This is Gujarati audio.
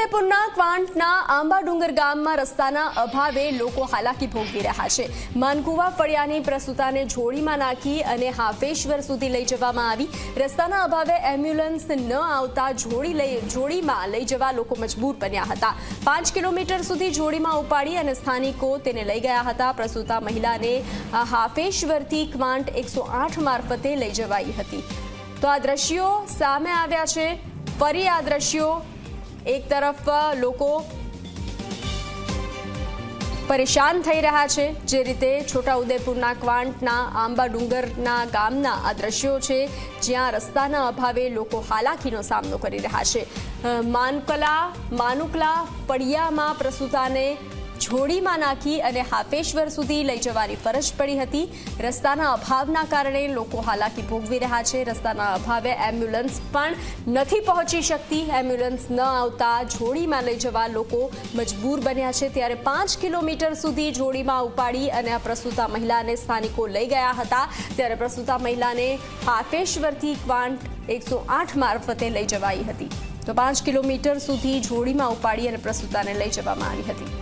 છોટાઉદેપુરના ક્વાંટના આંબાડુંગર ગામમાં રસ્તાના અભાવે લોકો હાલાકી ભોગવી રહ્યા છે। માનકુવા ફળિયાની પ્રસૂતાને જોડીમાં નાખી અને હાફેશ્વર સુધી લઈ જવામાં આવી। રસ્તાના અભાવે એમ્બ્યુલન્સ ન આવતા જોડીમાં લઈ જવા લોકો મજબૂર બન્યા હતા। 5 કિલોમીટર સુધી જોડીમાં ઉપાડી અને સ્થાનિકો તેને લઈ ગયા હતા। પ્રસૂતા મહિલાને હાફેશ્વરથી ક્વાંટ 108 મારફતે લઈ જવાઈ હતી। તો આ દ્રશ્યો સામે આવ્યા છે। ફરી આ દ્રશ્યો એક તરફ લોકો પરેશાન થઈ રહ્યા છે। જે રીતે છોટાઉદેપુરના ક્વાંટના આંબાડુંગરના ગામના આ દ્રશ્યો છે, જ્યાં રસ્તાના અભાવે લોકો હાલાકીનો સામનો કરી રહ્યા છે। માનુકલા ફળિયામાં પ્રસૂતાને જોડીમાં નાખી અને હાફેશ્વર સુધી લઈ જવાની ફરજ પડી હતી। રસ્તાના અભાવના કારણે લોકો હાલાકી ભોગવી રહ્યા છે। રસ્તાના અભાવે એમ્બ્યુલન્સ પણ નથી પહોંચી શકતી। એમ્બ્યુલન્સ ન આવતા જોડીમાં લઈ જવા લોકો મજબૂર બન્યા છે। ત્યારે 5 કિલોમીટર સુધી જોડીમાં ઉપાડી અને આ પ્રસૂતા મહિલાને સ્થાનિકો લઈ ગયા હતા। ત્યારે પ્રસૂતા મહિલાને હાફેશ્વરથી ક્વાંટ 108 મારફતે લઈ જવાઈ હતી। તો 5 કિલોમીટર સુધી જોડીમાં ઉપાડી અને પ્રસૂતાને લઈ જવામાં આવી હતી।